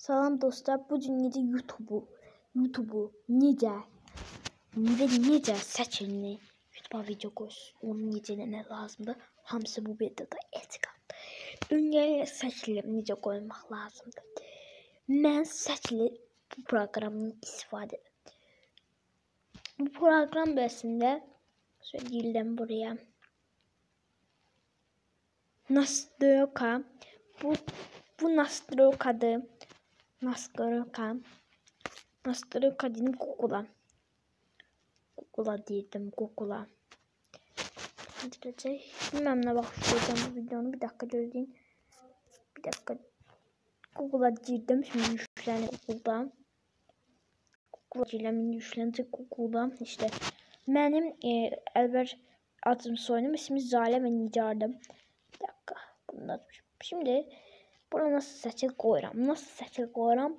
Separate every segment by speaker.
Speaker 1: Salam dostlar, bu gün necə YouTube'u necə seçilini YouTube'a video qoysun, onu necə eləmək lazımdır. Hamısı bu videoda etikam. Ümumiyyətlə seçili necə qoymaq lazımdır. Mən seçili bu proqramdan istifadə edirəm. Bu proqram bəsində söyləyirəm buraya. Nastroyka. Bu Nastroyka'dır. Nastroyka dedim Google'a. Google'a. Bilmem ne başlayacağım bu videonu. Bir dakika gözleyin. Bir dakika. Google'a girdim. Şimdi yüklendi Google'da. Google'da. İşte benim elbette adım soyadım. İsmi Zale ve Nicar'dım. Bir dakika. Şimdi burada nasıl seçil koyuram.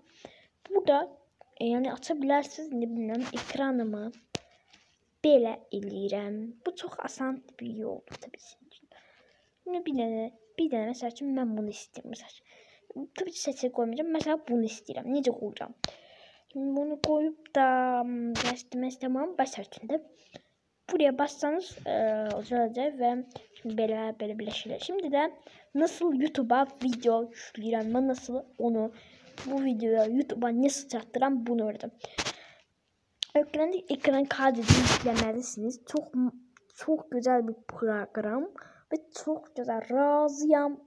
Speaker 1: Burada yani açabilirsiniz, ne bileyim, ekranımı belə eləyirəm. Bu çox asan bir yoldur tabii sizin için. Şimdi bir dənə məsəl üçün mən bunu istəyirəm. Məsəl tabii seçil koymayacağım. Mesela bunu istəyirəm. Necə qoyacağım? Şimdi bunu koyup da istemem başarısında. Buraya bassanız olacak ve şimdi böyle şeyler. Şimdi de nasıl YouTube'a video yükleyeceğim, ben nasıl onu bu videoya YouTube'a nasıl çattıram bunu öğrendim. Ekran kaydedini yüklemelisiniz. Çok güzel bir program ve çok güzel, razıyam.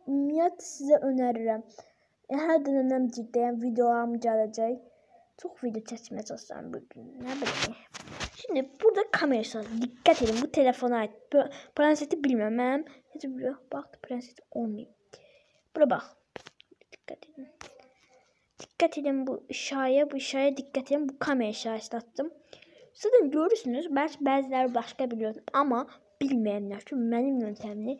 Speaker 1: Ümumiyyətlə size öneririm. Her dönem ciddiyim, videolarım gelecek. Çok video çekmeye çalışacağım bugün. Ne bileyim. Şimdi burada kamerası. Dikkat edin, bu telefona ait. Prenseti bilmem. Bak prenseti olmuyor. Buraya bak. Dikkat edin bu ışığa dikkat edin. Bu kamera ışığı açtım. Zaten görürsünüz. Belki bazıları başka biliyor ama bilmeyenler için benim yöntemli.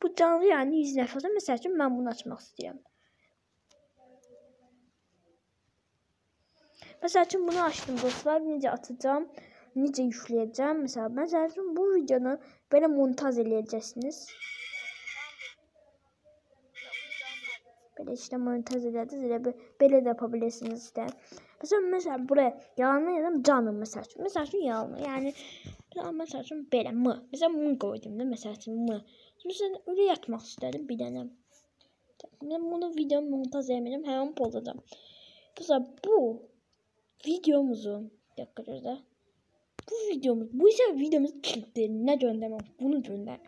Speaker 1: Bu canlı yani 100 nəfərdən. Mesela için ben bunu açmak istiyorum. Mesela için bunu açtım dostlar. Necə atacağım, necə yükleyeceğim. Mesela için bu videonu böyle montaj edeceksiniz. Böyle işte montaj edeceğiz. Böyle de yapabilirsiniz işte. Mesela buraya yalanı yazdım canım mesela için yalanı yani mesela için böyle mı. Mesela mı koydum da mesela için mı. Mesela öyle yatmak istedim bir tane. Ben bunu video montaj edemedim. Hemen pozladım. Mesela bu videomuzu yakında. Bu ise videomuz kilitlerine göndermem. Bunu gönder.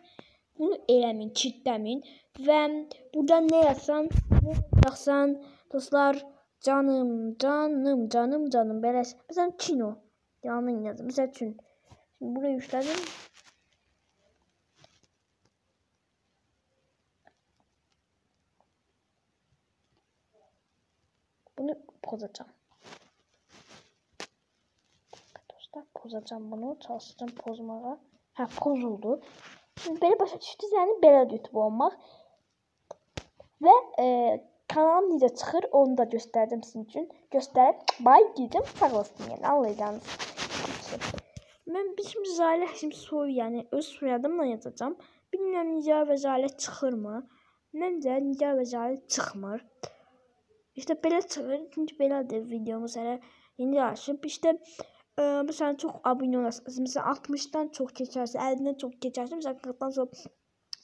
Speaker 1: Bunu eləmin, kilitləmin ve burada ne yazsan dostlar canım belə mesela kino yanına yazın. Mesela için şimdi buraya yükledim. Bunu pozacağım. Dostlar pozacağım bunu. Çalışacağım pozmağa. Poz oldu. Şimdi belə başa düşdünüz, yəni belə YouTube olmaq. Və kanalım necə çıxır onu da göstərdim sizin üçün. Göstərib bay dedim, sağ olsun yəni anlayacağınız. Mən şimdi Zale soy yəni öz soyadımla yazacağım. Bilmirəm Nicar və Zale çıxırmı? Məncə Nicar və Zale çıxmır. İşte belə çıxır, çünki belədir videomuz hələ yeni açıb. İşte mesela çok abone olasınız. Mesela 60'dan çok geçerse, 50'den çok geçerse, mesela 40'dan çok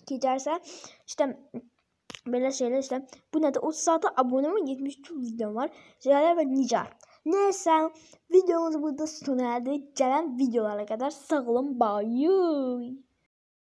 Speaker 1: geçerse işte böyle şeyler işte. Bu ne de 36 abone var, 73 video var. Ziyare ve Nicar. Neyse videomuz burada sona erdi. Gelen videolara kadar sağ olun. Bye.